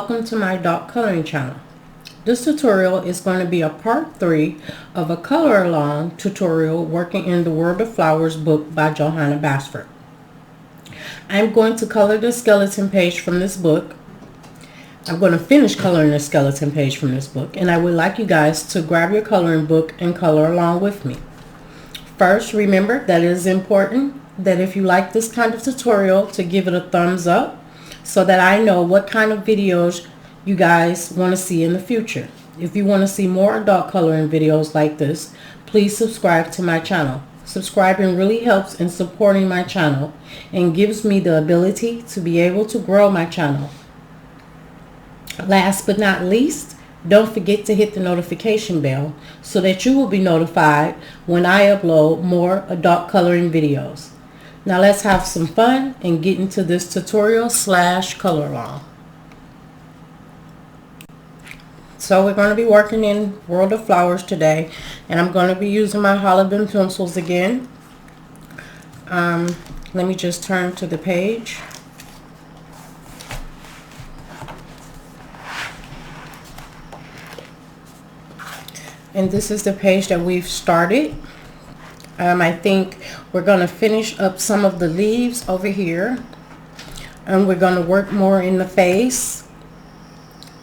welcome to my dot coloring channel. This tutorial is going to be a part 3 of a color along tutorial working in the World of Flowers book by Johanna Basford. I'm going to color the skeleton page from this book. I'm going to finish coloring the skeleton page from this book, and I would like you guys to grab your coloring book and color along with me. First, remember that it is important that if you like this kind of tutorial to give it a thumbs up so that I know what kind of videos you guys want to see in the future. If you want to see more adult coloring videos like this, please subscribe to my channel. Subscribing really helps in supporting my channel and gives me the ability to be able to grow my channel. Last but not least, don't forget to hit the notification bell so that you will be notified when I upload more adult coloring videos. Now let's have some fun and get into this tutorial / color along. So we're going to be working in World of Flowers today, and I'm going to be using my Holbein pencils again. Let me just turn to the page. And this is the page that we've started. I think we're going to finish up some of the leaves over here, and we're going to work more in the face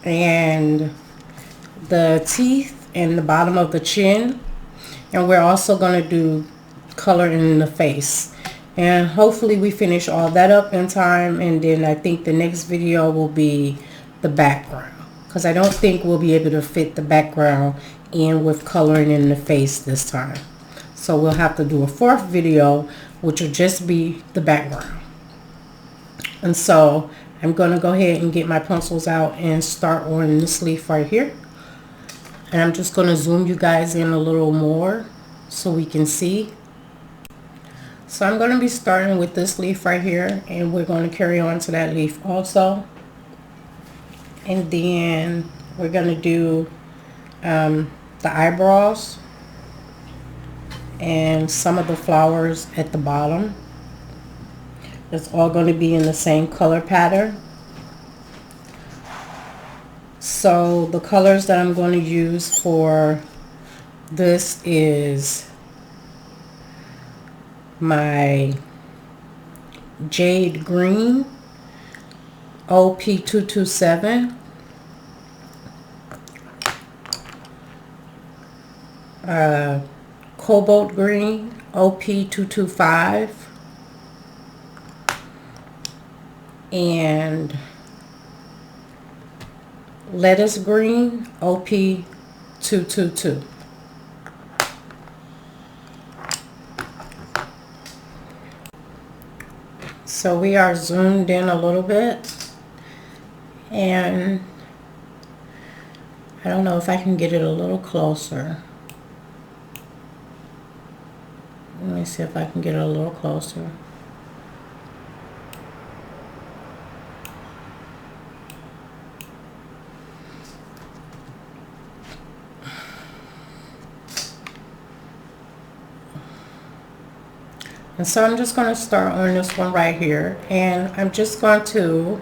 and the teeth and the bottom of the chin, and we're also going to do color in the face, and hopefully we finish all that up in time. And then I think the next video will be the background, because I don't think we'll be able to fit the background in with coloring in the face this time. So we'll have to do a 4th video, which will just be the background. And so I'm going to go ahead and get my pencils out and start on this leaf right here. And I'm just going to zoom you guys in a little more so we can see. So I'm going to be starting with this leaf right here, and we're going to carry on to that leaf also. And then we're going to do the eyebrows and some of the flowers at the bottom. It's all going to be in the same color pattern. So the colors that I'm going to use for this is my Jade Green OP227, Cobalt Green OP225, and Lettuce Green OP222. So we are zoomed in a little bit, and I don't know if I can get it a little closer. Let me see if I can get it a little closer. And so I'm just going to start on this one right here, and I'm just going to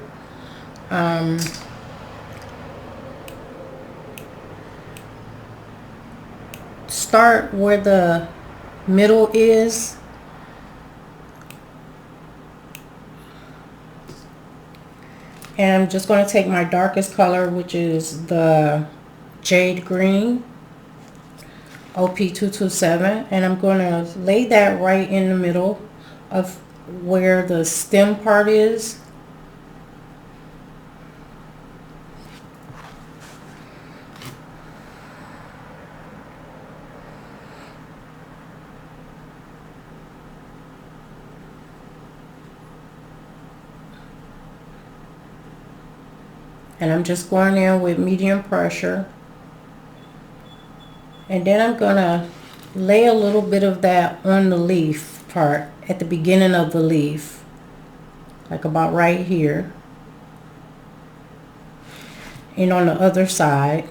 start where the middle is, and I'm just going to take my darkest color, which is the Jade Green OP227, and I'm going to lay that right in the middle of where the stem part is. And I'm just going in with medium pressure. And then I'm going to lay a little bit of that on the leaf part at the beginning of the leaf, like about right here. And on the other side.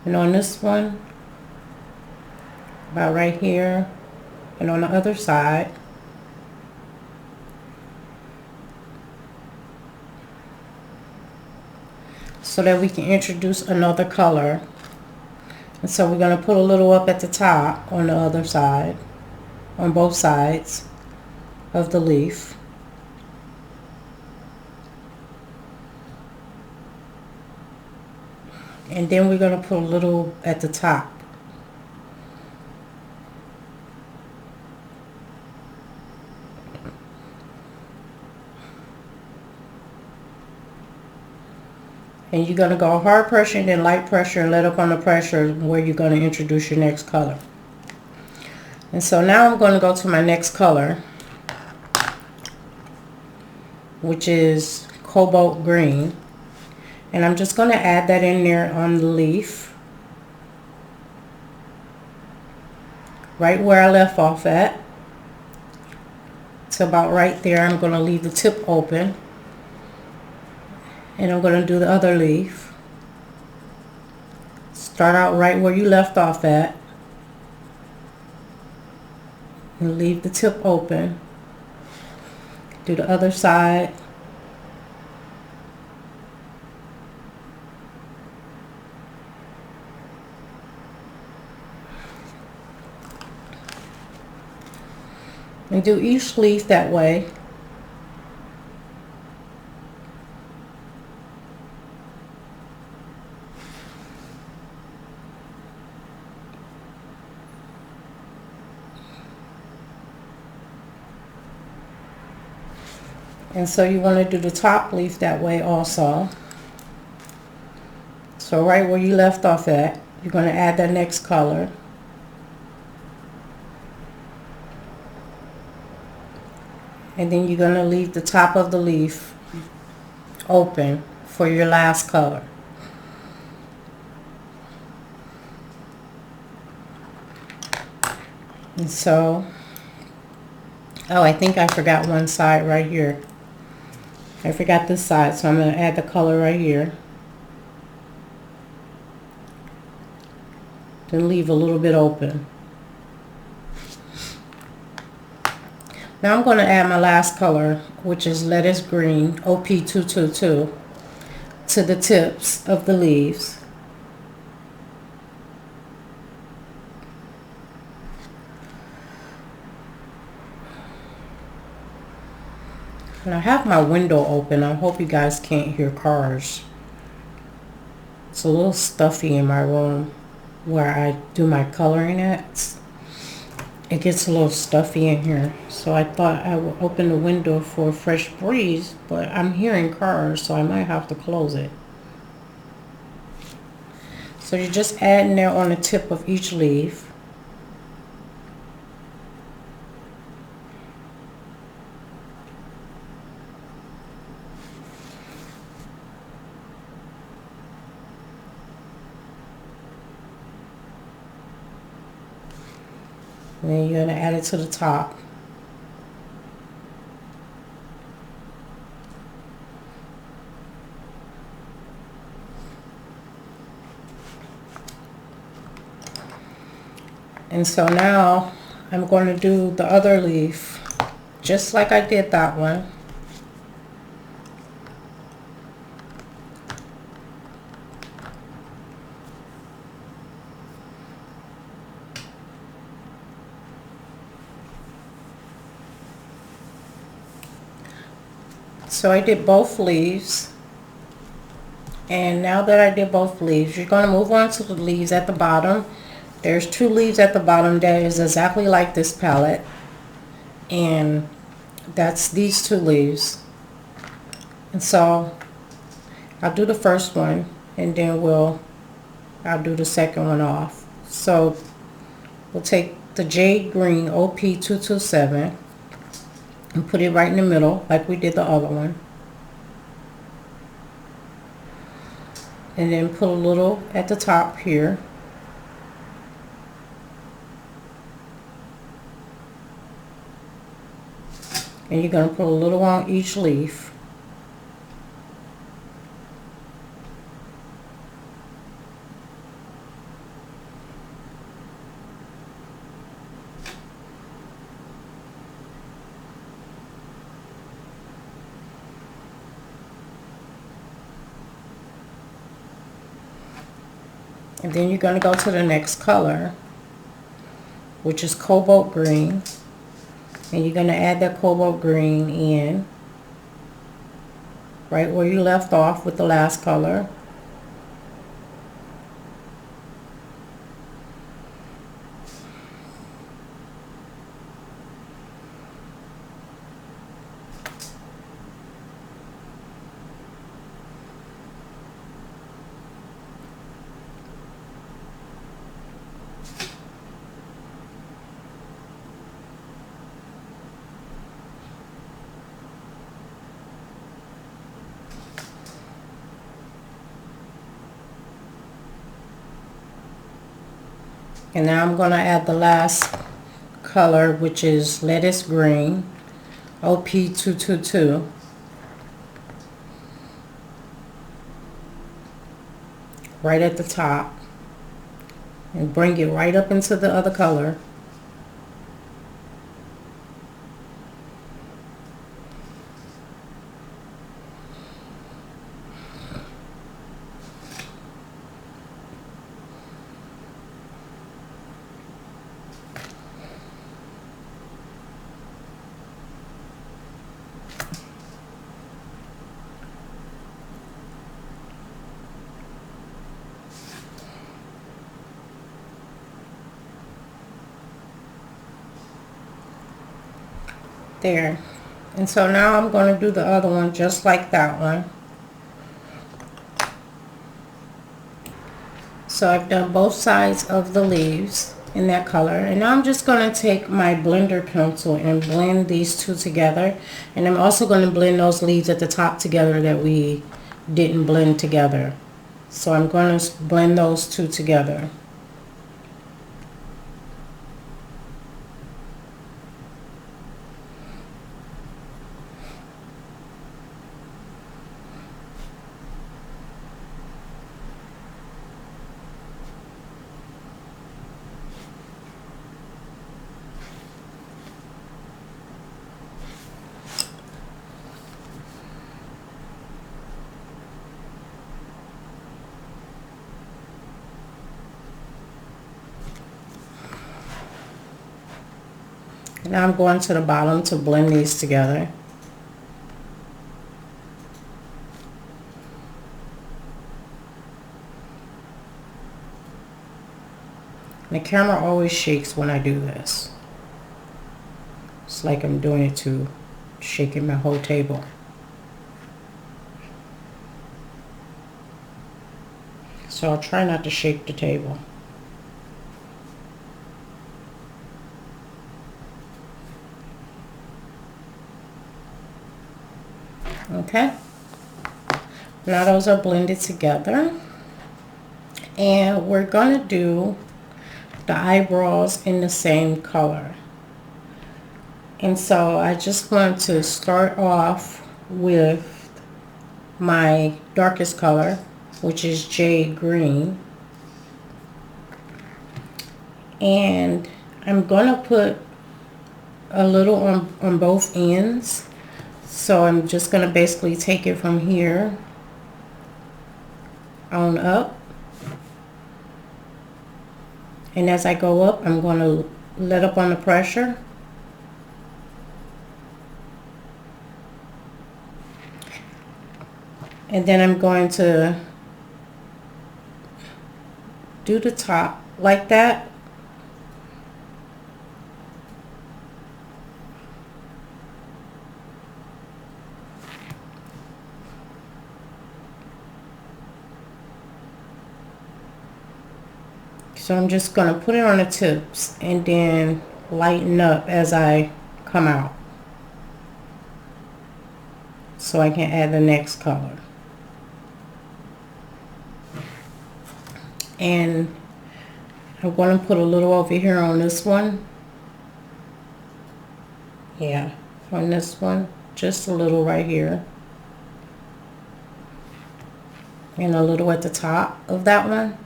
And on this one, about right here. and on the other side. So that we can introduce another color. And so we're going to put a little up at the top on the other side, on both sides of the leaf. And then we're going to put a little at the top. And you're going to go hard pressure and then light pressure and let up on the pressure where you're going to introduce your next color. And so now I'm going to go to my next color, which is Cobalt Green. And I'm just going to add that in there on the leaf, right where I left off at. It's about right there. I'm going to leave the tip open. And I'm going to do the other leaf. Start out right where you left off at. And leave the tip open. Do the other side. And do each leaf that way. And so you want to do the top leaf that way also. So right where you left off at, you're going to add that next color. And then you're going to leave the top of the leaf open for your last color. And so, oh, I think I forgot one side right here. I forgot this side, so I'm going to add the color right here. Then leave a little bit open. Now I'm going to add my last color, which is Lettuce Green, OP222, to the tips of the leaves. And I have my window open. I hope you guys can't hear cars. It's a little stuffy in my room where I do my coloring at. It gets a little stuffy in here. So I thought I would open the window for a fresh breeze, but I'm hearing cars, so I might have to close it. So you're just adding there on the tip of each leaf. And then you're going to add it to the top. And so now I'm going to do the other leaf just like I did that one. So I did both leaves, and now that I did both leaves, you're going to move on to the leaves at the bottom. There's 2 leaves at the bottom that is exactly like this palette, and that's these 2 leaves. And so I'll do the first one, and then I'll do the second one off. So we'll take the Jade Green OP227 and put it right in the middle like we did the other one. And then put a little at the top here. And you're going to put a little on each leaf. And then you're going to go to the next color, which is Cobalt Green. And you're going to add that Cobalt Green in right where you left off with the last color. And now I'm going to add the last color, which is Lettuce Green, OP222. Right at the top. And bring it right up into the other color. There. And so now I'm going to do the other one just like that one. So I've done both sides of the leaves in that color, and now I'm just going to take my blender pencil and blend these two together. And I'm also going to blend those leaves at the top together that we didn't blend together. So I'm going to blend those two together. Now I'm going to the bottom to blend these together. The camera always shakes when I do this. It's like I'm doing it to shaking my whole table. So I'll try not to shake the table. Okay, now those are blended together, and we're going to do the eyebrows in the same color. And so I just want to start off with my darkest color, which is Jade Green, and I'm going to put a little on both ends. So I'm just going to basically take it from here on up. And as I go up, I'm going to let up on the pressure. And then I'm going to do the top like that. So I'm just going to put it on the tips and then lighten up as I come out, so I can add the next color. And I'm going to put a little over here on this one. Yeah, on this one, just a little right here. And a little at the top of that one.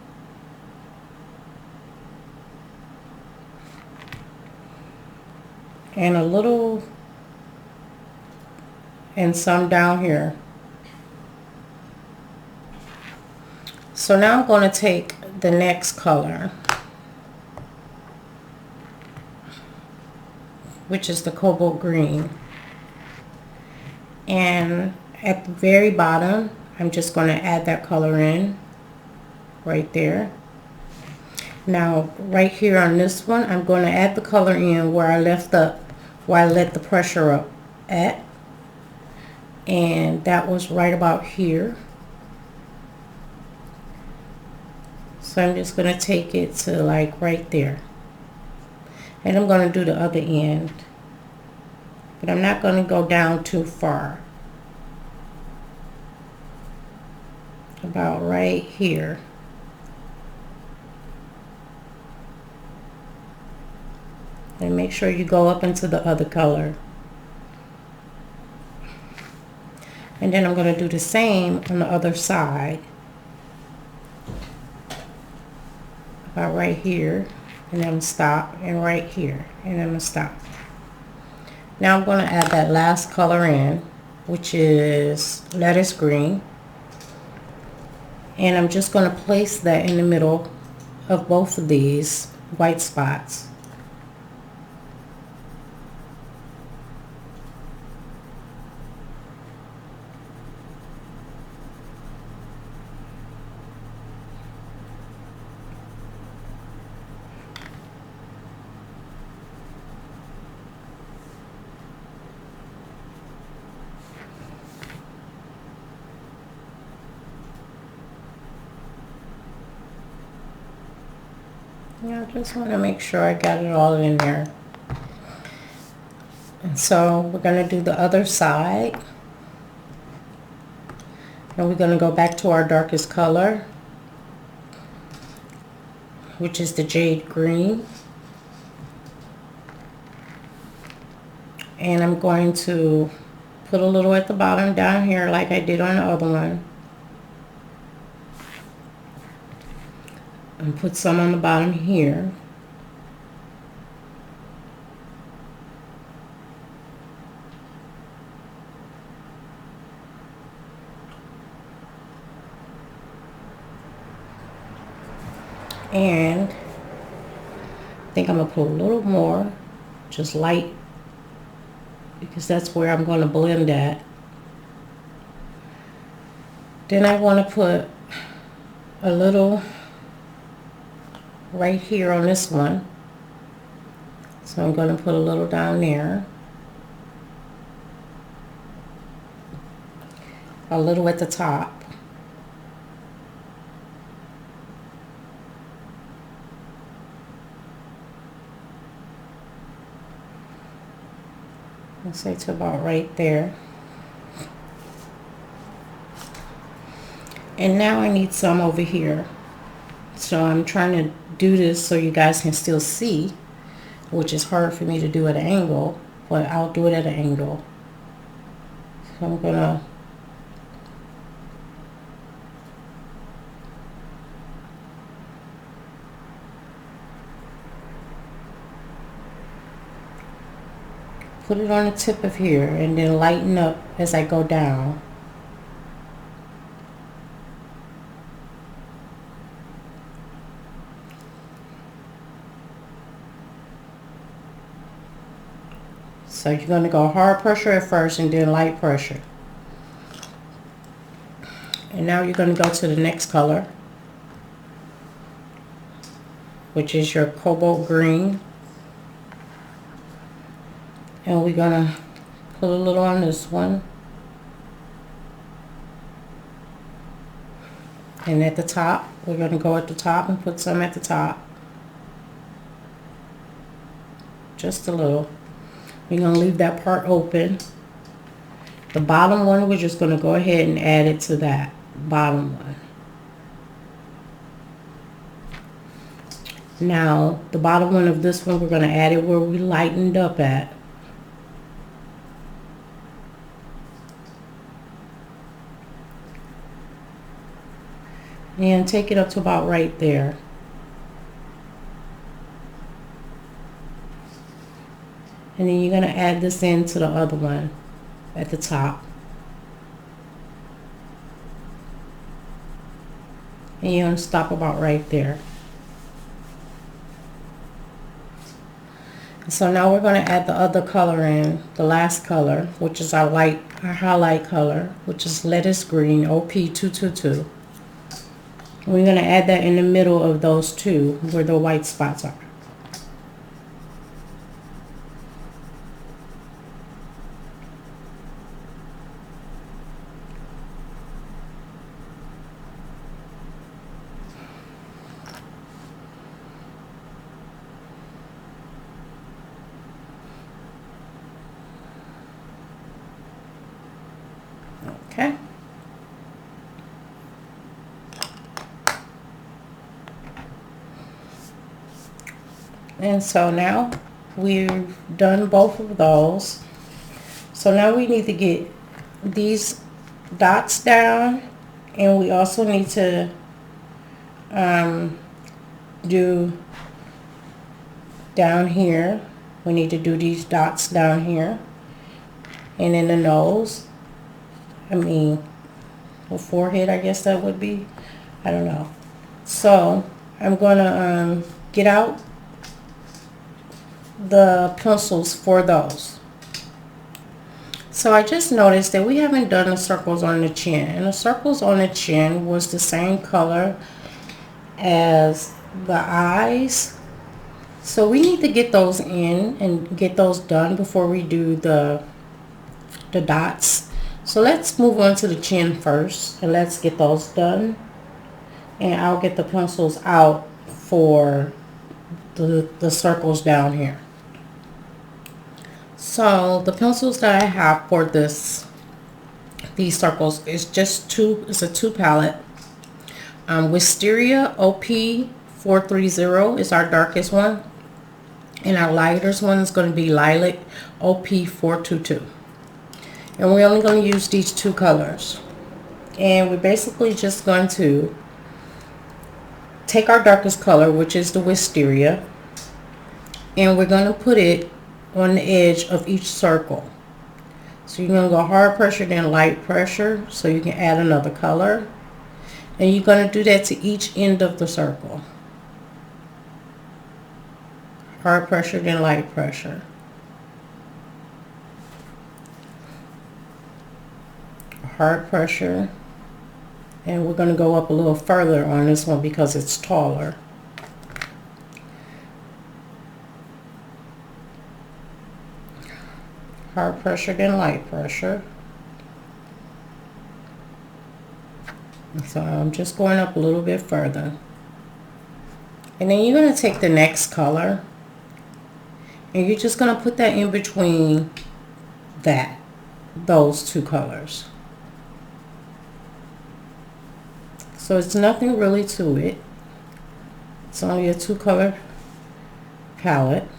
And a little, and some down here. So now I'm going to take the next color, which is the Cobalt Green. And at the very bottom, I'm just going to add that color in right there. Now right here on this one, I'm going to add the color in where I let the pressure up at, and that was right about here. So I'm just going to take it to like right there, and I'm going to do the other end, but I'm not going to go down too far. About right here. And make sure you go up into the other color. And then I'm going to do the same on the other side. About right here. And then stop. And right here. And then stop. Now I'm going to add that last color in, which is lettuce green. And I'm just going to place that in the middle of both of these white spots. Yeah, I just want to make sure I got it all in there. And so we're going to do the other side. And we're going to go back to our darkest color, which is the Jade Green. And I'm going to put a little at the bottom down here like I did on the other one. And put some on the bottom here. And I think I'm going to put a little more, just light, because that's where I'm going to blend at. Then I want to put a little right here on this one. So I'm going to put a little down there. A little at the top. Let's say to about right there. And now I need some over here. So I'm trying to do this so you guys can still see, which is hard for me to do at an angle, but I'll do it at an angle. So I'm gonna put it on the tip of here and then lighten up as I go down. So you're going to go hard pressure at first and then light pressure. And now you're going to go to the next color, which is your Cobalt Green. And we're going to put a little on this one. And at the top, we're going to go at the top and put some at the top. Just a little. We're going to leave that part open. The bottom one, we're just going to go ahead and add it to that bottom one. Now, the bottom one of this one, we're going to add it where we lightened up at. And take it up to about right there. And then you're going to add this into the other one at the top. And you're going to stop about right there. So now we're going to add the other color in, the last color, which is our highlight color, which is lettuce green, OP222. We're going to add that in the middle of those two where the white spots are. Okay. And so now we've done both of those. So now we need to get these dots down, and we also need to do down here. We need to do these dots down here and in the nose. The forehead, I guess that would be. I don't know. So I'm gonna get out the pencils for those. So I just noticed that we haven't done the circles on the chin, and the circles on the chin was the same color as the eyes. So we need to get those in and get those done before we do the dots. So let's move on to the chin first, and let's get those done, and I'll get the pencils out for the circles down here. So the pencils that I have for these circles is just it's a 2 palette. Wisteria OP430 is our darkest one, and our lightest one is going to be Lilac OP422. And we're only going to use these 2 colors. And we're basically just going to take our darkest color, which is the Wisteria, and we're going to put it on the edge of each circle. So you're going to go hard pressure, then light pressure, so you can add another color. And you're going to do that to each end of the circle. Hard pressure, then light pressure. Hard pressure, and we're going to go up a little further on this one because it's taller. Hard pressure, then light pressure. So I'm just going up a little bit further, and then you're going to take the next color and you're just going to put that in between those 2 colors. So it's nothing really to it. It's only a 2 color palette.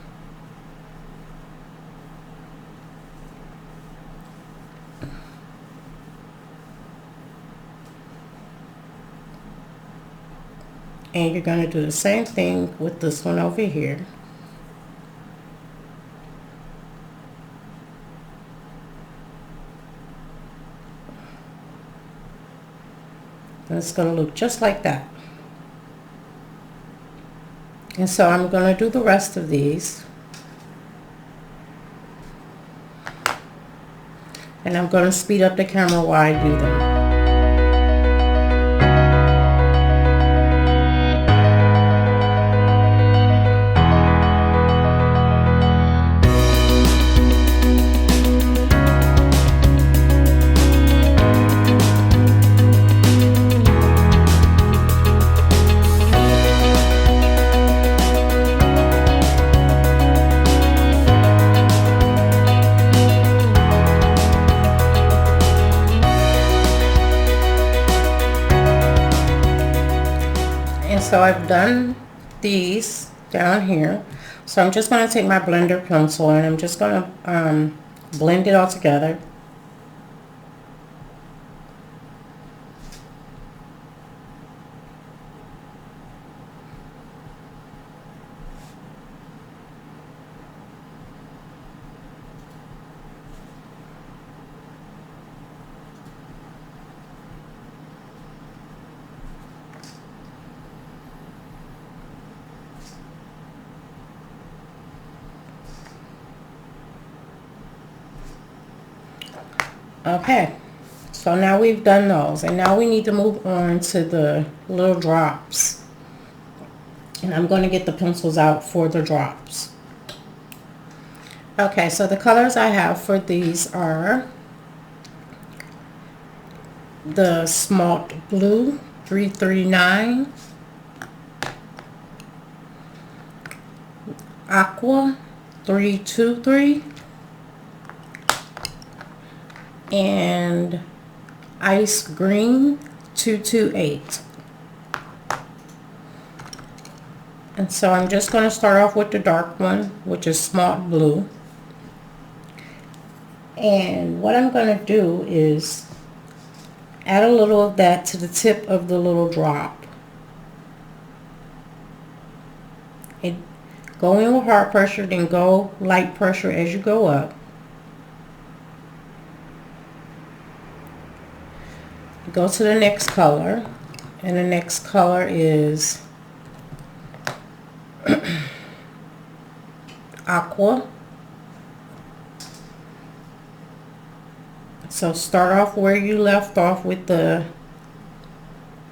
And you're going to do the same thing with this one over here. And it's going to look just like that. And so I'm going to do the rest of these. And I'm going to speed up the camera while I do them. So I've done these down here. So I'm just going to take my blender pencil and I'm just going to blend it all together. Okay, so now we've done those, and now we need to move on to the little drops. And I'm going to get the pencils out for the drops. Okay, so the colors I have for these are the Smalt Blue 339, Aqua 323, and Ice Green 228. And so I'm just going to start off with the dark one, which is Smalt Blue. And what I'm going to do is add a little of that to the tip of the little drop. Go in with hard pressure, then go light pressure as you go up. Go to the next color, and the next color is Aqua. So start off where you left off with the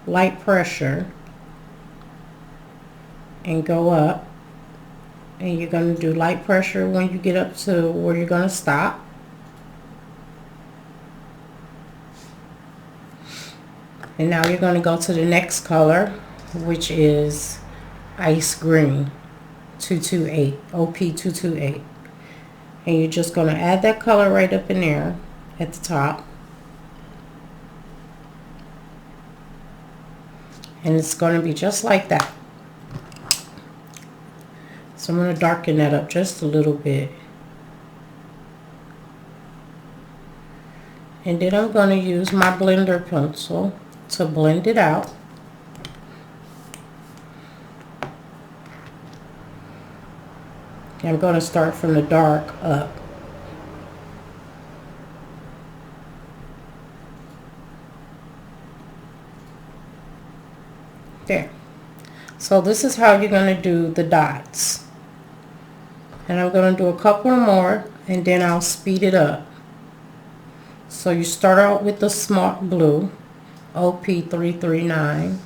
light pressure and go up, and you're going to do light pressure when you get up to where you're going to stop. And now you're going to go to the next color, which is Ice Green 228, OP 228. And you're just going to add that color right up in there at the top. And it's going to be just like that. So I'm going to darken that up just a little bit. And then I'm going to use my blender pencil to blend it out. I'm going to start from the dark up. There. So this is how you're going to do the dots. And I'm going to do a couple more, and then I'll speed it up. So you start out with the Smalt Blue, OP 339.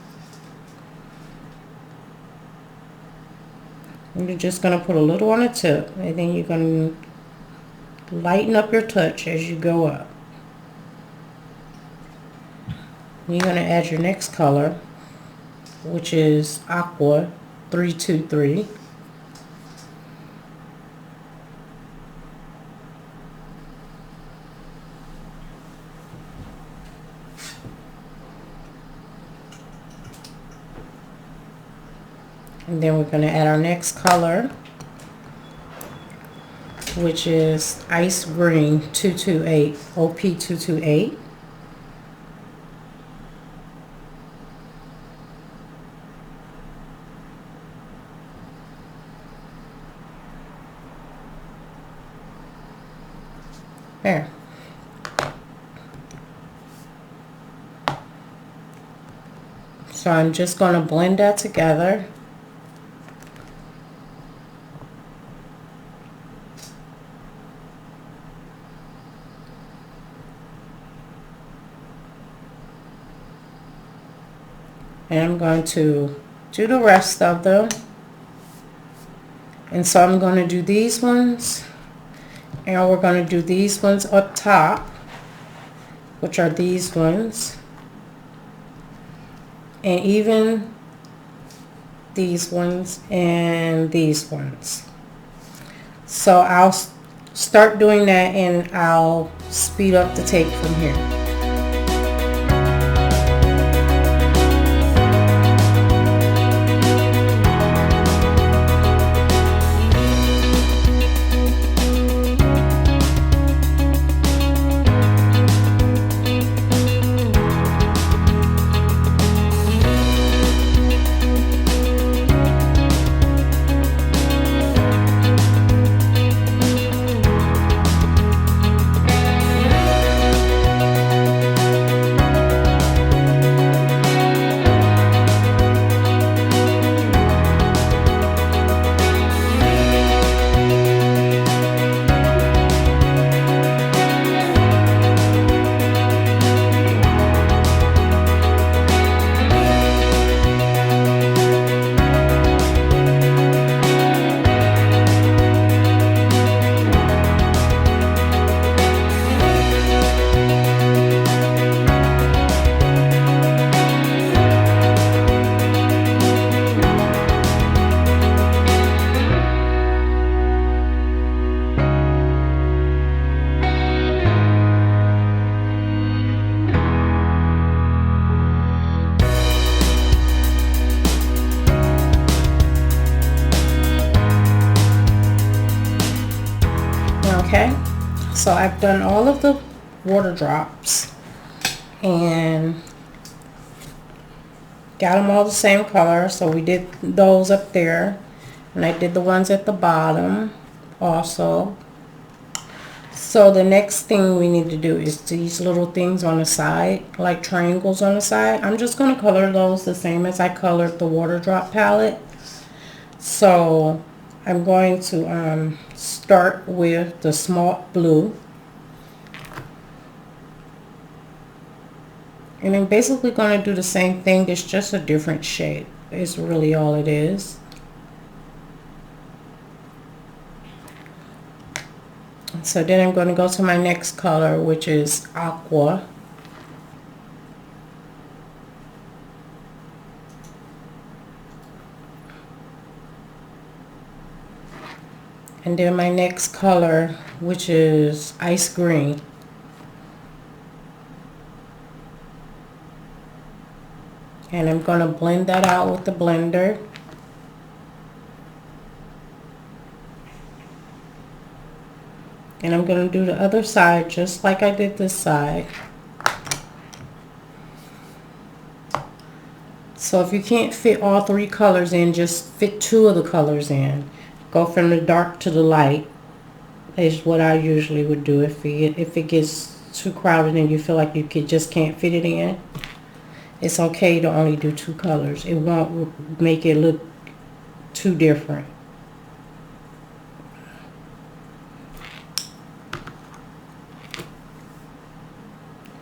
And you're just going to put a little on the tip, and then you're going to lighten up your touch as you go up. You're going to add your next color, which is Aqua 323. And then we're going to add our next color, which is Ice Green 228, OP 228. There. So I'm just going to blend that together. And I'm going to do the rest of them. And so I'm going to do these ones. And we're going to do these ones up top, which are these ones. And even these ones and these ones. So I'll start doing that, and I'll speed up the tape from here. So I've done all of the water drops and got them all the same color. So we did those up there, and I did the ones at the bottom also. So the next thing we need to do is these little things on the side, like triangles on the side. I'm just going to color those the same as I colored the water drop palette. So I'm going to start with the smart blue. And I'm basically going to do the same thing. It's just a different shade. It's really all it is. So then I'm going to go to my next color, which is Aqua. And then my next color, which is Ice Green. And I'm going to blend that out with the blender. And I'm going to do the other side just like I did this side. So if you can't fit all three colors in, just fit two of the colors in. Go from the dark to the light is what I usually would do if it gets too crowded and you feel like you just can't fit it in. It's okay to only do two colors. It won't make it look too different.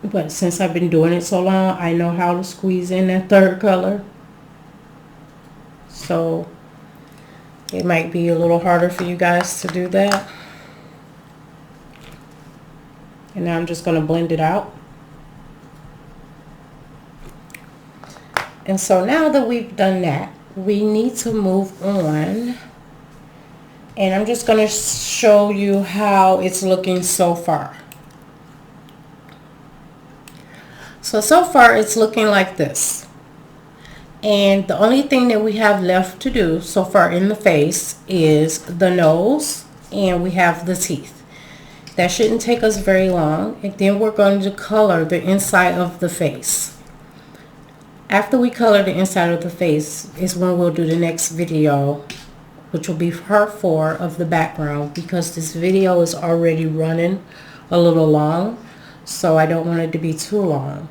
But since I've been doing it so long, I know how to squeeze in that third color. So it might be a little harder for you guys to do that. And now I'm just going to blend it out. And so now that we've done that, we need to move on. And I'm just going to show you how it's looking so far. So far it's looking like this. And the only thing that we have left to do so far in the face is the nose, and we have the teeth. That shouldn't take us very long. And then we're going to color the inside of the face. After we color the inside of the face is when we'll do the next video, which will be part 4 of the background, because this video is already running a little long, so I don't want it to be too long.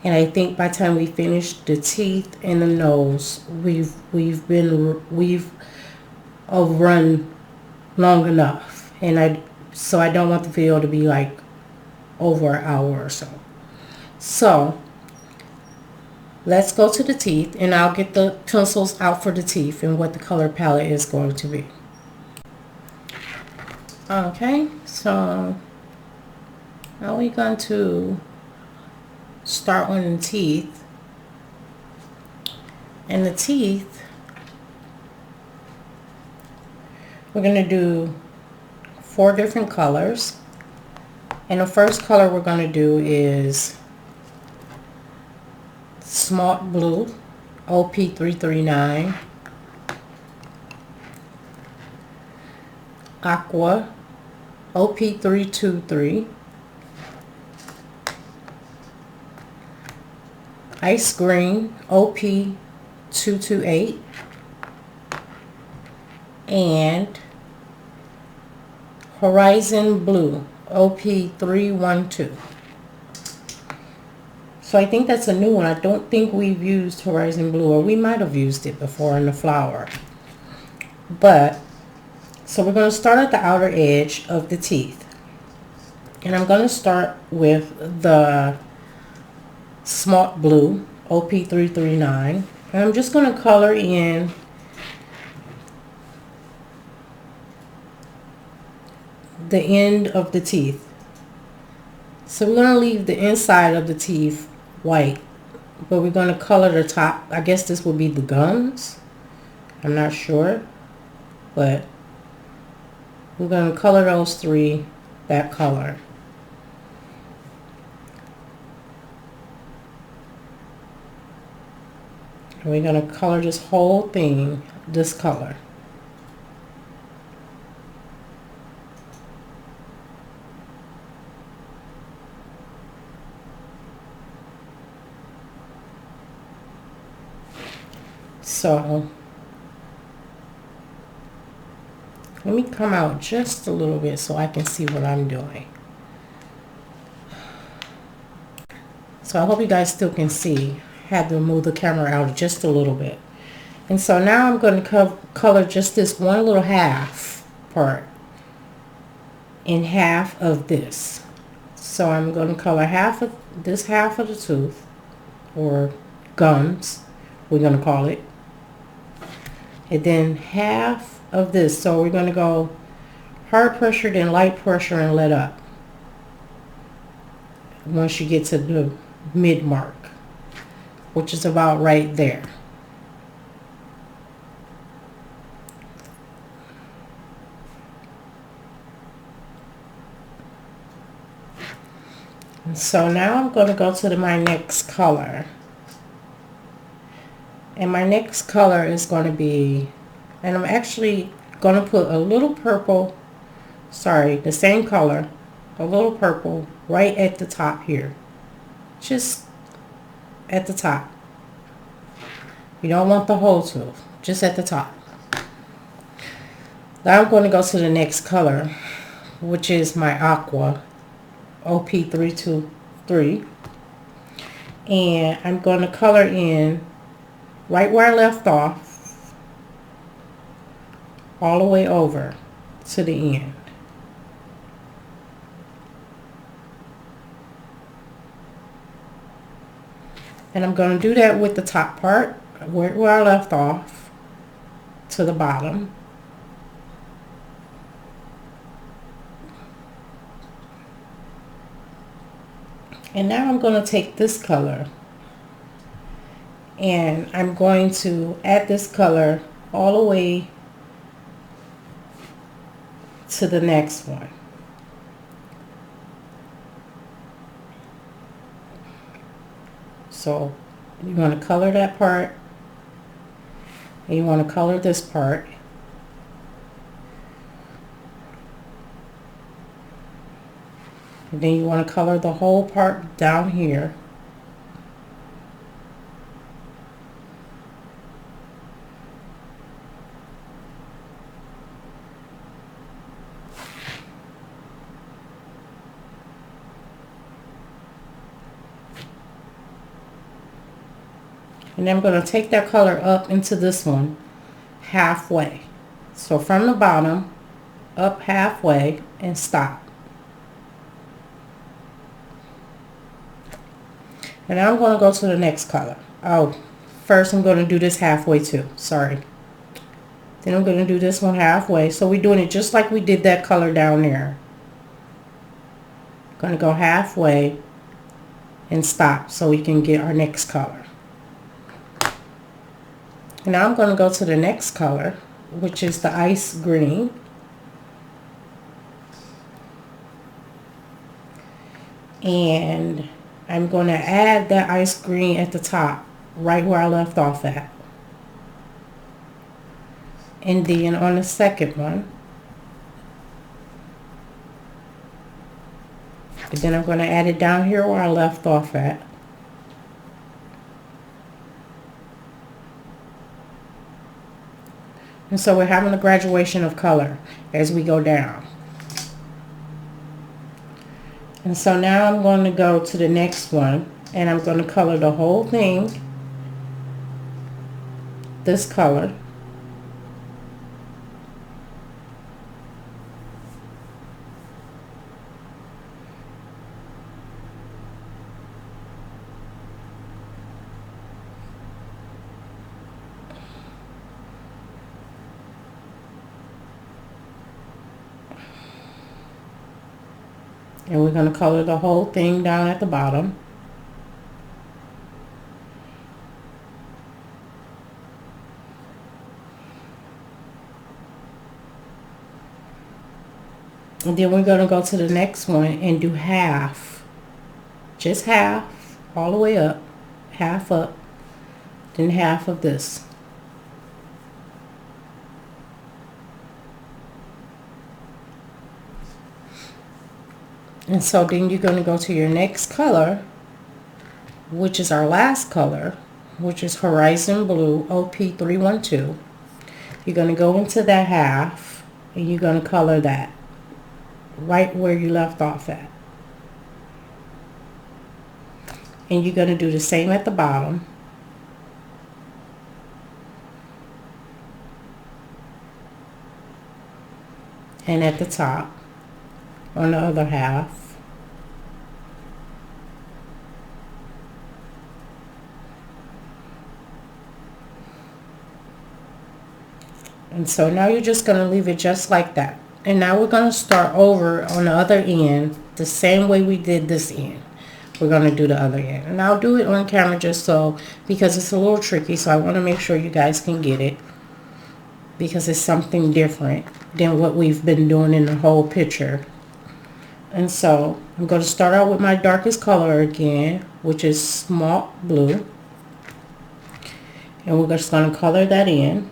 And I think by the time we finish the teeth and the nose, we've run long enough. And so I don't want the video to be like over an hour or so. So let's go to the teeth, and I'll get the pencils out for the teeth and what the color palette is going to be. Okay, so now we're going to start on the teeth. And the teeth, we're going to do 4 different colors. And the first color we're going to do is Smart Blue, OP339, Aqua, OP323, Ice Green, OP228, and Horizon Blue, OP312. So I think that's a new one. I don't think we've used Horizon Blue, or we might have used it before in the flower. But, so we're going to start at the outer edge of the teeth. And I'm going to start with the Smart Blue, OP339. And I'm just going to color in the end of the teeth. So we're going to leave the inside of the teeth white, but we're going to color the top. I guess this will be the gums. I'm not sure, but we're going to color those 3 that color. And we're going to color this whole thing this color. So let me come out just a little bit so I can see what I'm doing. So I hope you guys still can see. Had to move the camera out just a little bit. And so now I'm going to color just this one little half part in half of this. So I'm going to color half of this half of the tooth, or gums, we're going to call it. And then half of this. So we're going to go hard pressure, then light pressure, and let up. Once you get to the mid mark, which is about right there. And so now I'm going to go to my next color. And my next color is going to be, and I'm actually going to put a little purple, sorry, the same color, a little purple right at the top here. Just at the top. You don't want the whole tooth, just at the top. Now I'm going to go to the next color, which is my Aqua OP323. And I'm going to color in right where I left off, all the way over to the end. And I'm going to do that with the top part, where I left off, to the bottom. And now I'm going to take this color and I'm going to add this color all the way to the next one. So you want to color that part, and you want to color this part. And then you want to color the whole part down here. And then I'm going to take that color up into this one halfway. So from the bottom up halfway and stop. And now I'm going to go to the next color. Oh, first I'm going to do this halfway too. Sorry. Then I'm going to do this one halfway. So we're doing it just like we did that color down there. Going to go halfway and stop so we can get our next color. And now I'm going to go to the next color, which is the ice green. And I'm going to add that ice green at the top, right where I left off at. And then on the second one, and then I'm going to add it down here where I left off at. And so we're having a graduation of color as we go down. And so now I'm going to go to the next one and I'm going to color the whole thing this color. And we're going to color the whole thing down at the bottom. And then we're going to go to the next one and do half. Just half, all the way up, half up, then half of this. And so then you're going to go to your next color, which is our last color, which is Horizon Blue OP312. You're going to go into that half and you're going to color that right where you left off at. And you're going to do the same at the bottom. And at the top on the other half. And so now you're just going to leave it just like that. And now we're going to start over on the other end the same way we did this end. We're going to do the other end. And I'll do it on camera just so, because it's a little tricky, so I want to make sure you guys can get it. Because it's something different than what we've been doing in the whole picture. And so I'm going to start out with my darkest color again, which is small blue. And we're just going to color that in.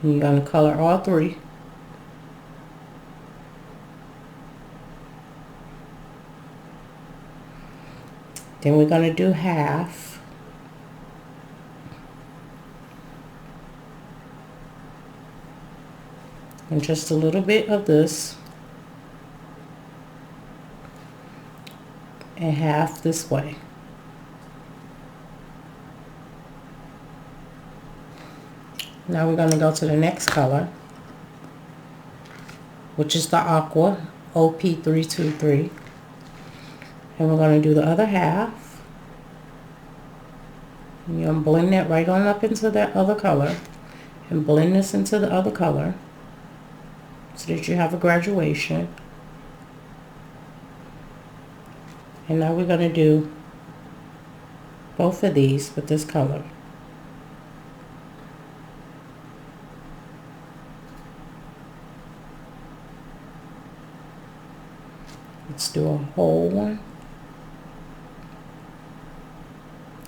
And you're going to color all three. Then we're going to do half. And just a little bit of this. And half this way. Now we're going to go to the next color, which is the Aqua OP323. And we're going to do the other half. And you're going to blend that right on up into that other color. And blend this into the other color so that you have a graduation. And now we're going to do both of these with this color. Let's do a whole one.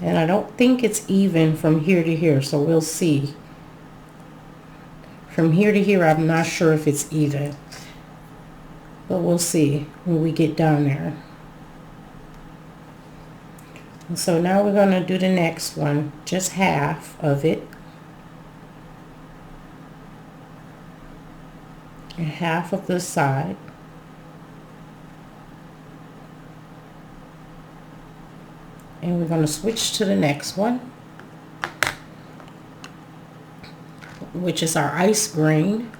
And I don't think it's even from here to here, so we'll see. From here to here, I'm not sure if it's even. But we'll see when we get down there. And so now we're going to do the next one, just half of it. And half of this side. And we're going to switch to the next one, which is our ice green.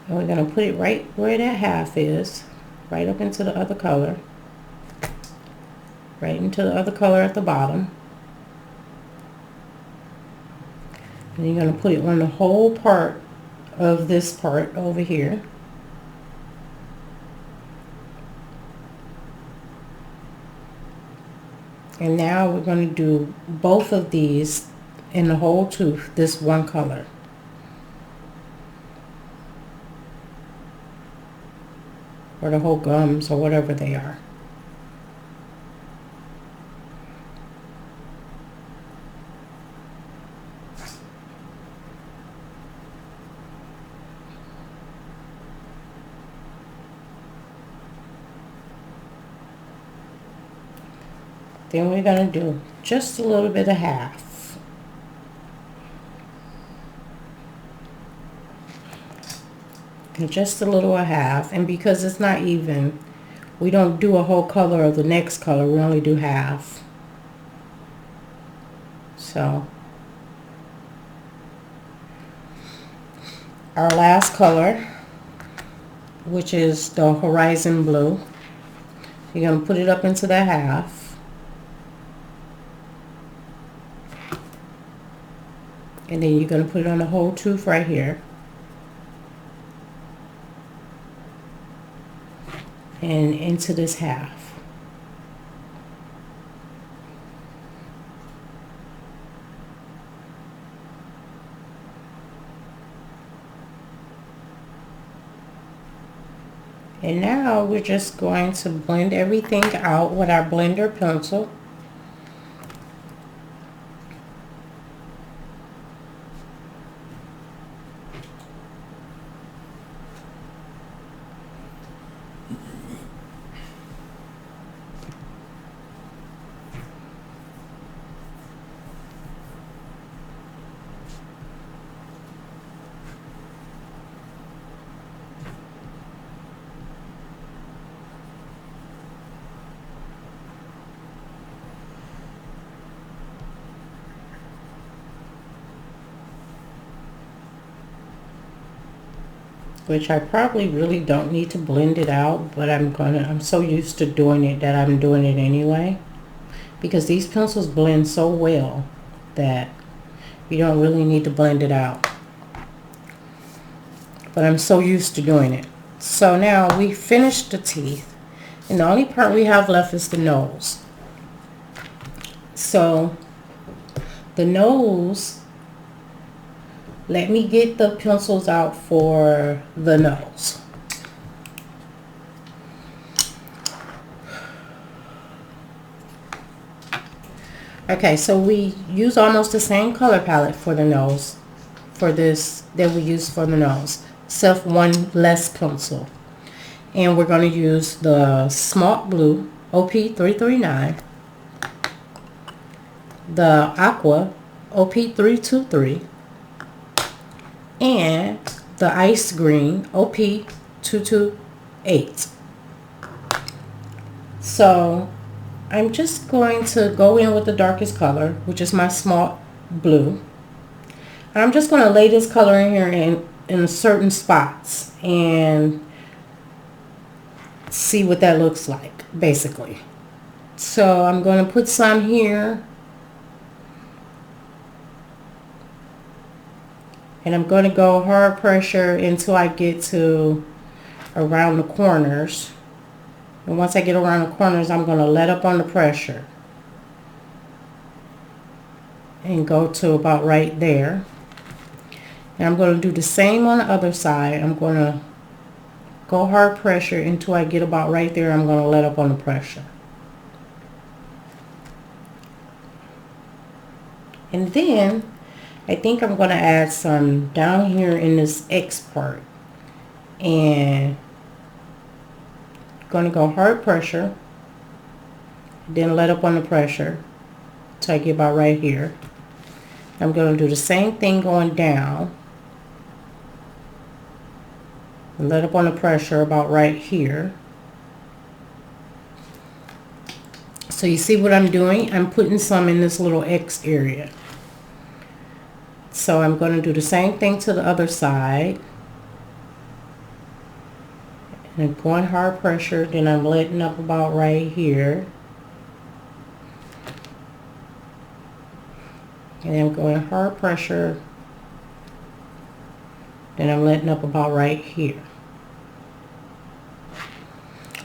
And we're going to put it right where that half is, right up into the other color, right into the other color at the bottom. And you're going to put it on the whole part of this part over here. And now we're going to do both of these in the whole tooth, this one color. Or the whole gums, or whatever they are. Then we're going to do just a little bit of half. And just a little of half. And because it's not even, we don't do a whole color of the next color. We only do half. So our last color, which is the Horizon Blue, you're going to put it up into the half. And then you're going to put it on the whole tooth right here. And into this half. And now we're just going to blend everything out with our blender pencil. which I probably really don't need to blend it out, but I'm so used to doing it that I'm doing it anyway, because these pencils blend so well that you don't really need to blend it out. But I'm so used to doing it. So now we finished the teeth, and the only part we have left is the nose. So the nose, let me get the pencils out for the nose. Okay, so we use almost the same color palette for the nose, for this, that we use for the nose, except one less pencil. And we're going to use the Smart Blue OP339, the Aqua OP323, and the Ice Green OP228. So I'm just going to go in with the darkest color, which is my Smart Blue. And I'm just going to lay this color in here in certain spots and see what that looks like, basically. So I'm going to put some here. And I'm going to go hard pressure until I get to around the corners. And once I get around the corners, I'm going to let up on the pressure and go to about right there. And I'm going to do the same on the other side. I'm going to go hard pressure until I get about right there. I'm going to let up on the pressure. And then I think I'm going to add some down here in this X part. And going to go hard pressure, then let up on the pressure till I get about right here. I'm going to do the same thing going down, and let up on the pressure about right here. So you see what I'm doing? I'm putting some in this little X area. So I'm going to do the same thing to the other side. And going hard pressure, then I'm letting up about right here. And I'm going hard pressure, then I'm letting up about right here.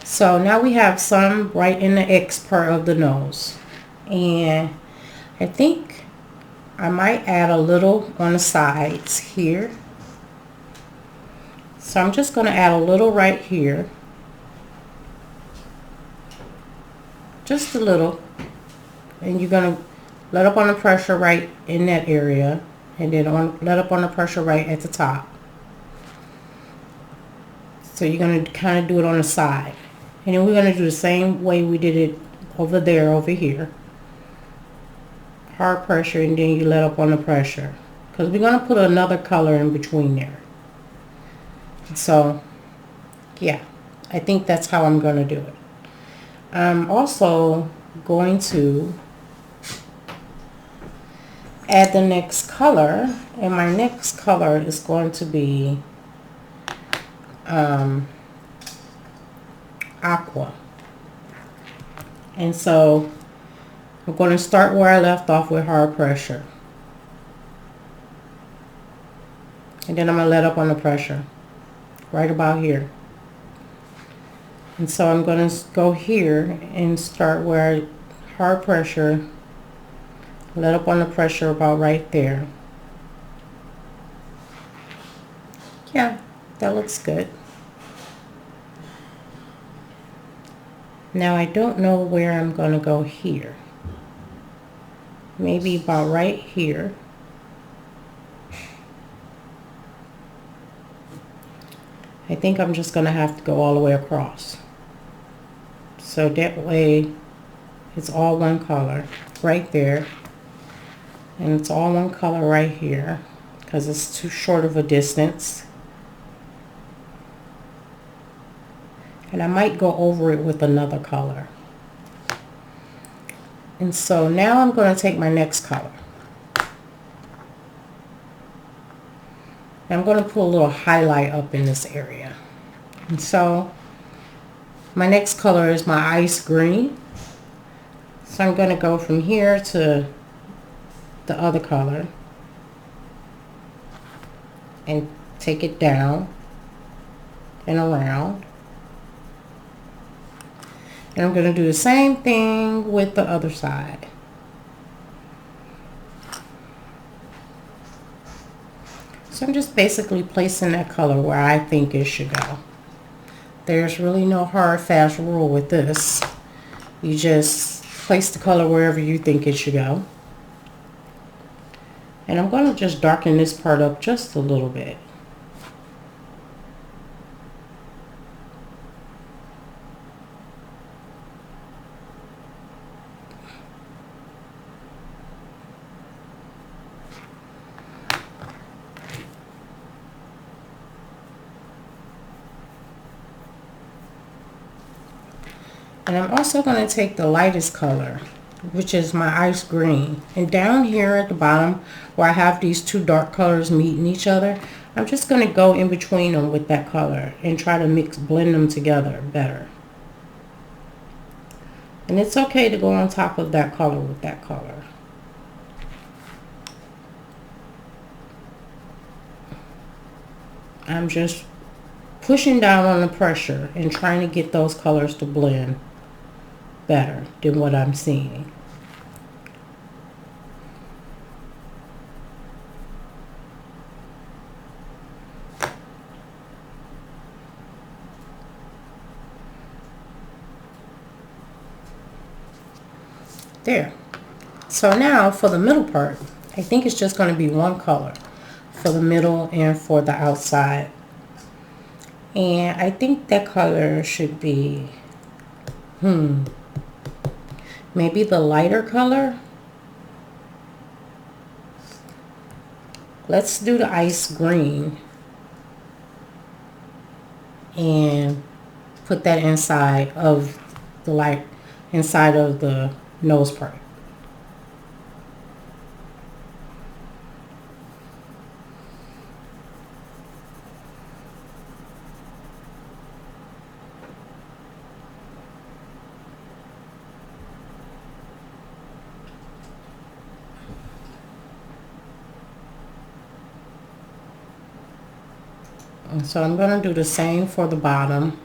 So now we have some right in the X part of the nose. And I think I might add a little on the sides here. So I'm just going to add a little right here. Just a little. And you're going to let up on the pressure right in that area. And then let up on the pressure right at the top. So you're going to kind of do it on the side. And then we're going to do the same way we did it over there, over here. Hard pressure, and then you let up on the pressure. Because we're going to put another color in between there. So, yeah, I think that's how I'm going to do it. I'm also going to add the next color, and my next color is going to be Aqua. And so I'm going to start where I left off with hard pressure. And then I'm going to let up on the pressure. Right about here. And so I'm going to go here and start where I hard pressure, let up on the pressure about right there. Yeah, that looks good. Now I don't know where I'm going to go here. Maybe about right here. I think I'm just going to have to go all the way across. So that way it's all one color right there. And it's all one color right here because it's too short of a distance. And I might go over it with another color. And so now I'm going to take my next color. I'm going to put a little highlight up in this area. And so my next color is my ice green. So I'm going to go from here to the other color and take it down and around. And I'm going to do the same thing with the other side. So I'm just basically placing that color where I think it should go. There's really no hard fast rule with this. You just place the color wherever you think it should go. And I'm going to just darken this part up just a little bit. And I'm also going to take the lightest color, which is my ice green. And down here at the bottom, where I have these two dark colors meeting each other, I'm just going to go in between them with that color and try to blend them together better. And it's okay to go on top of that color with that color. I'm just pushing down on the pressure and trying to get those colors to blend better than what I'm seeing. There. So now for the middle part, I think it's just going to be one color for the middle and for the outside. And I think that color should be maybe the lighter color. Let's do the ice green and put that inside of the inside of the nose part. And so I'm going to do the same for the bottom.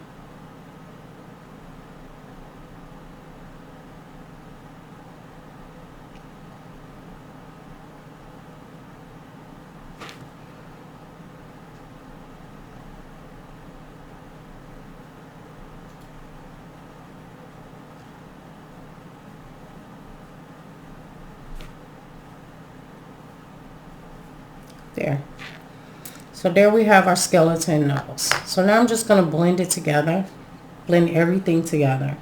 There. So there we have our skeleton nose. So now I'm just going to blend it together, blend everything together.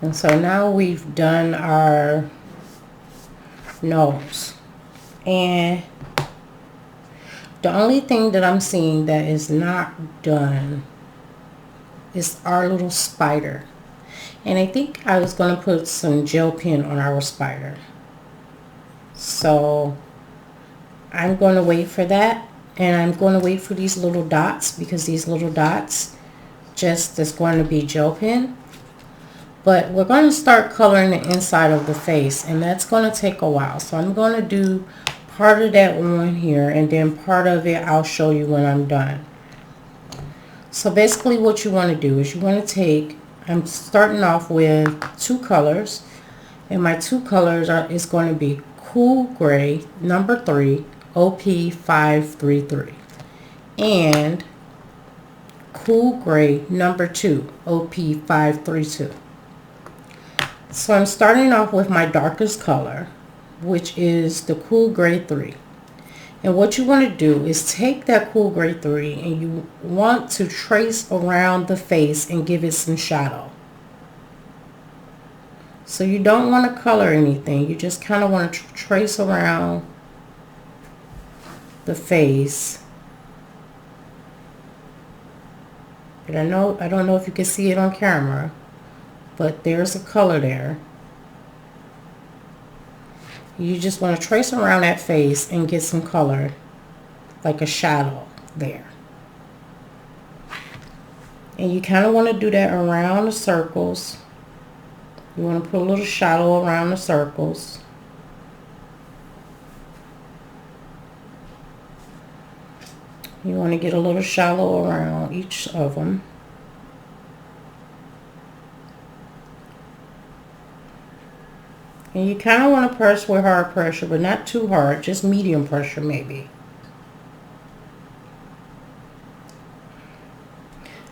And so now we've done our nose. And the only thing that I'm seeing that is not done is our little spider. And I think I was going to put some gel pen on our spider. So I'm going to wait for that. And I'm going to wait for these little dots, because these little dots just is going to be gel pen. But we're going to start coloring the inside of the face, and that's going to take a while. So I'm going to do part of that one here, and then part of it I'll show you when I'm done. So basically what you want to do is you want to take, I'm starting off with two colors, and my two colors is going to be Cool Gray number 3, OP533, and Cool Gray number 2, OP532. So I'm starting off with my darkest color, which is the Cool Gray 3. And what you want to do is take that Cool Gray 3 and you want to trace around the face and give it some shadow. So you don't want to color anything. You just kind of want to trace around the face. And I don't know if you can see it on camera, but there's a color there. You just want to trace around that face and get some color, like a shadow there. And you kind of want to do that around the circles. You want to put a little shadow around the circles. You want to get a little shallow around each of them. And you kind of want to press with hard pressure, but not too hard, just medium pressure maybe.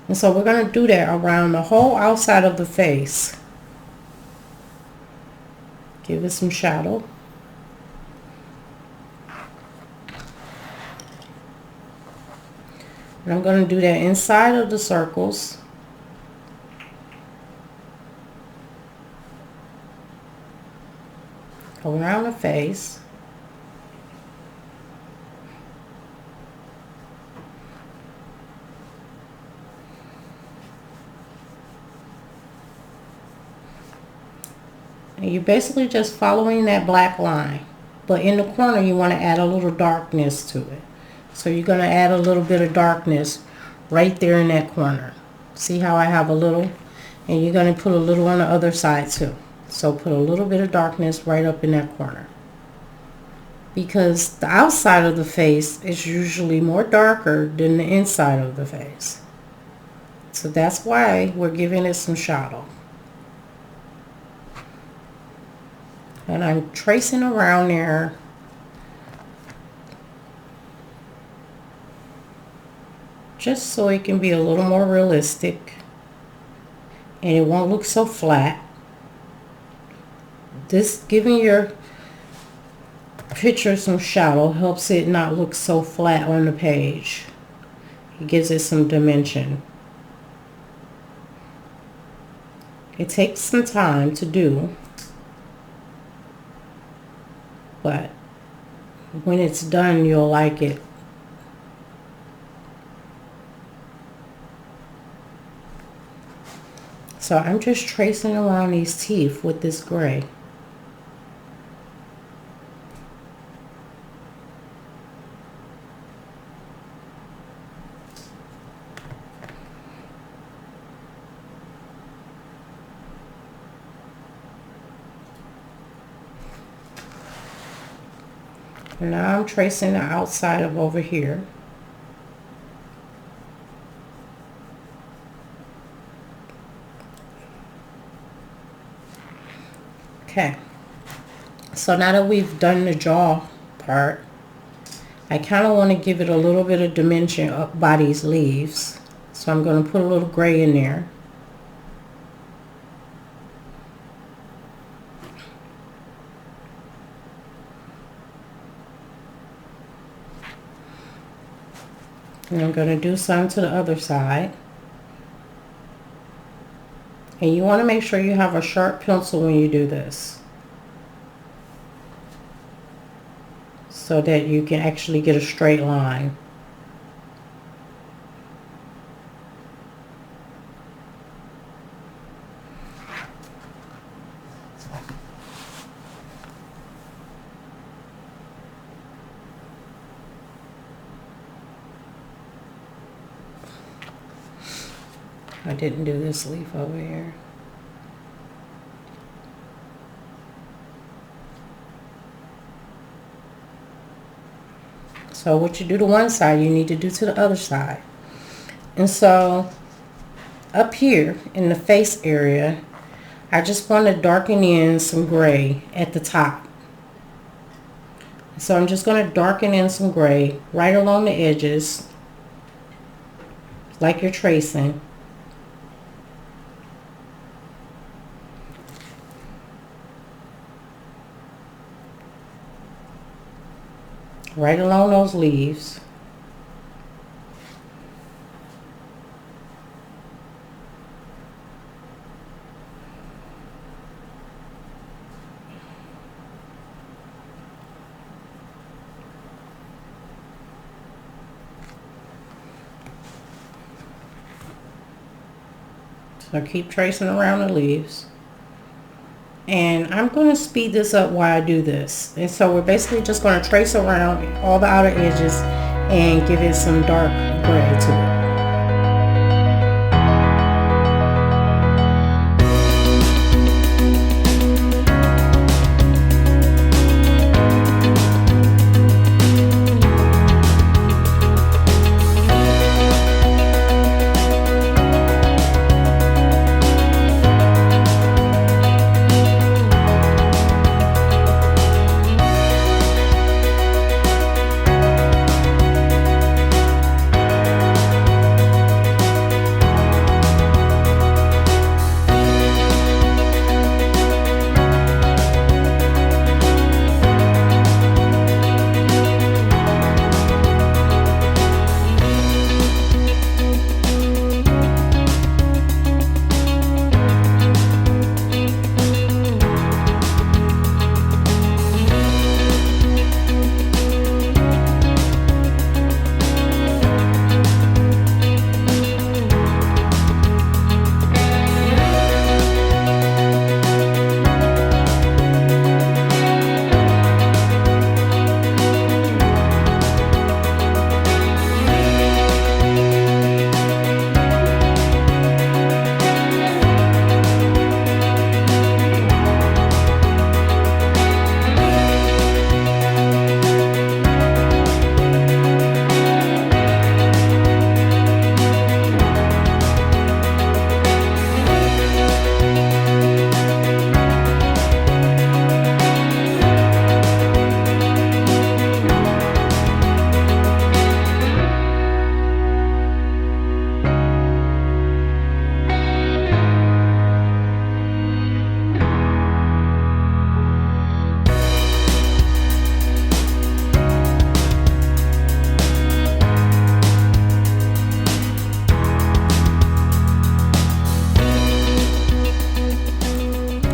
And so we're going to do that around the whole outside of the face. Give it some shadow. And I'm going to do that inside of the circles. Around the face. And you're basically just following that black line. But in the corner you want to add a little darkness to it. So you're going to add a little bit of darkness right there in that corner. See how I have a little? And you're going to put a little on the other side too. So put a little bit of darkness right up in that corner. Because the outside of the face is usually more darker than the inside of the face. So that's why we're giving it some shadow. And I'm tracing around there. Just so it can be a little more realistic. And it won't look so flat. This giving your picture some shadow helps it not look so flat on the page. It gives it some dimension. It takes some time to do, but when it's done, you'll like it. So I'm just tracing around these teeth with this gray. And now I'm tracing the outside of over here. Okay, so now that we've done the jaw part, I kind of want to give it a little bit of dimension up by these leaves. So I'm going to put a little gray in there. And I'm going to do some to the other side. And you want to make sure you have a sharp pencil when you do this, so that you can actually get a straight line. I didn't do this leaf over here. So what you do to one side, you need to do to the other side. And so up here in the face area, I just want to darken in some gray at the top. So I'm just going to darken in some gray right along the edges, like you're tracing. right along those leaves. So keep tracing around the leaves. And I'm going to speed this up while I do this. And so we're basically just going to trace around all the outer edges and give it some dark gray to it.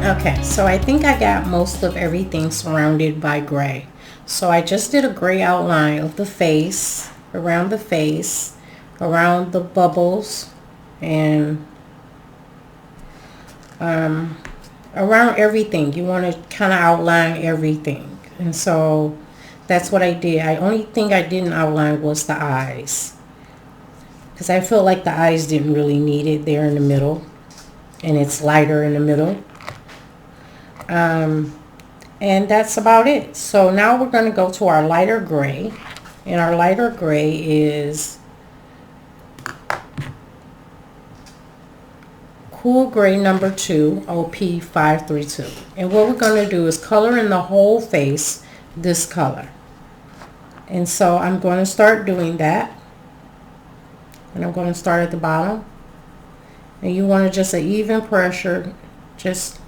Okay, so I think I got most of everything surrounded by gray. So I just did a gray outline of the face, around the bubbles, and around everything. You want to kind of outline everything. And so that's what I did. The only thing I didn't outline was the eyes, because I feel like the eyes didn't really need it there in the middle, and it's lighter in the middle. And that's about it. So now we're going to go to our lighter gray, and our lighter gray is Cool Gray number 2, OP532. And what we're going to do is color in the whole face this color. And so I'm going to start doing that. And I'm going to start at the bottom. And you want to just an even pressure, just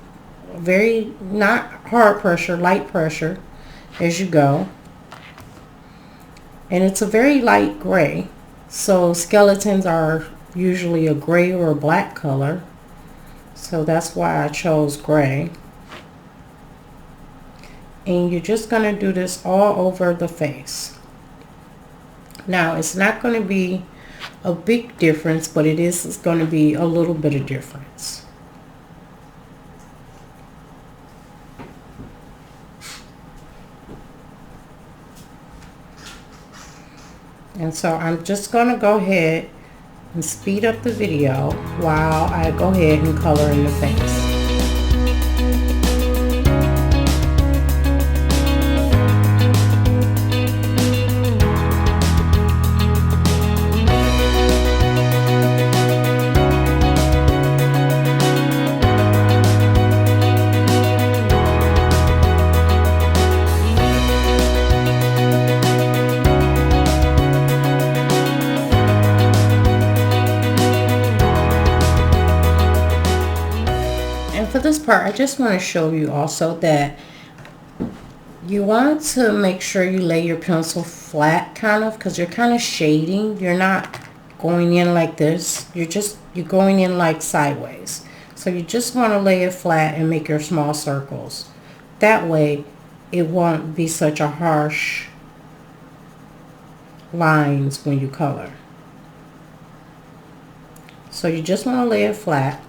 very, not hard pressure, light pressure as you go. And it's a very light gray. So skeletons are usually a gray or a black color. So that's why I chose gray. And you're just going to do this all over the face. Now it's not going to be a big difference, but it's going to be a little bit of difference. And so I'm just going to go ahead and speed up the video while I go ahead and color in the face. For this part, I just want to show you also that You want to make sure you lay your pencil flat kind of, because you're kind of shading. You're not going in like this. You're going in like sideways. So you just want to lay it flat and make your small circles. That way it won't be such a harsh lines when you color. So you just want to lay it flat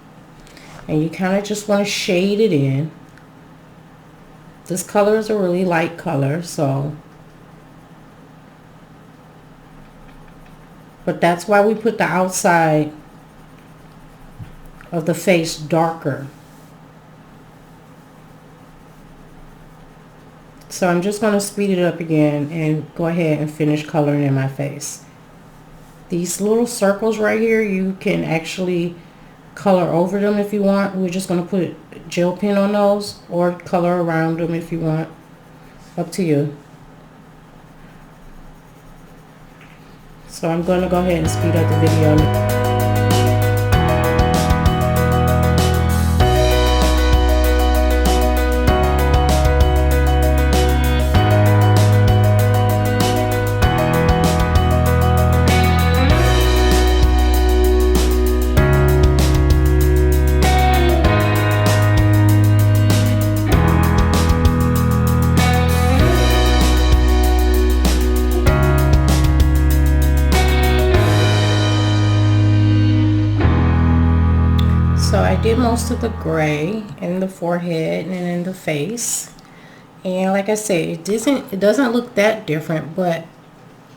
and you kind of just want to shade it in. This color is a really light color, so but that's why we put the outside of the face darker. So I'm just going to speed it up again and go ahead and finish coloring in my face. These little circles right here, you can actually color over them if you want. We're just going to put gel pen on those or color around them if you want. Up to you. So I'm going to go ahead and speed up the video. So I did most of the gray in the forehead and in the face, and like I said, it doesn't look that different, but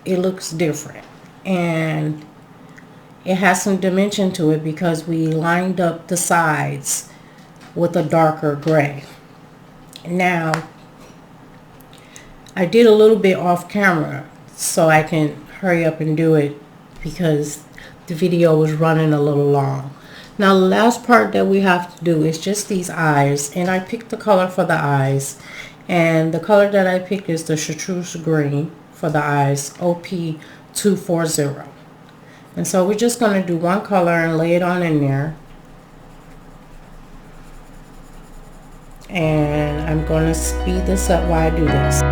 it looks different, and it has some dimension to it because we lined up the sides with a darker gray. Now I did a little bit off camera so I can hurry up and do it because the video was running a little long. Now the last part that we have to do is just these eyes, and I picked the color for the eyes, and the color that I picked is the chartreuse green for the eyes, OP240. And so we're just going to do one color and lay it on in there, and I'm going to speed this up while I do this.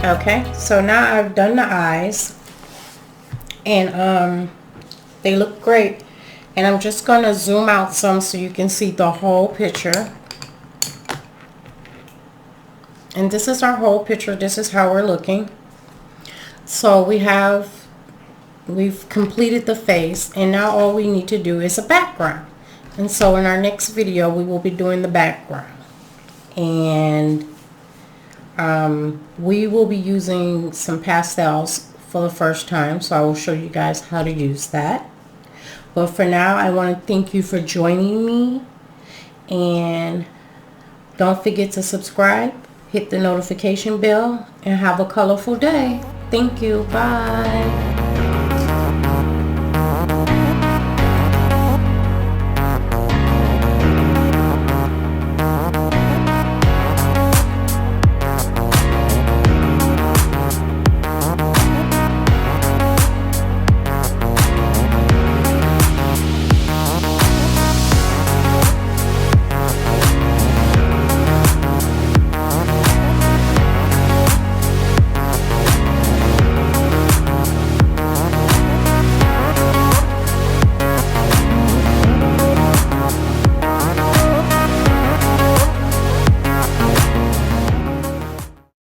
Okay, so now I've done the eyes, and they look great, and I'm just going to zoom out some so you can see the whole picture. And this is our whole picture. This is how we're looking. So we've completed the face, and now all we need to do is a background. And so in our next video we will be doing the background, and we will be using some pastels for the first time, so I will show you guys how to use that. But for now, I want to thank you for joining me, and don't forget to subscribe, hit the notification bell, and have a colorful day. Thank you. Bye.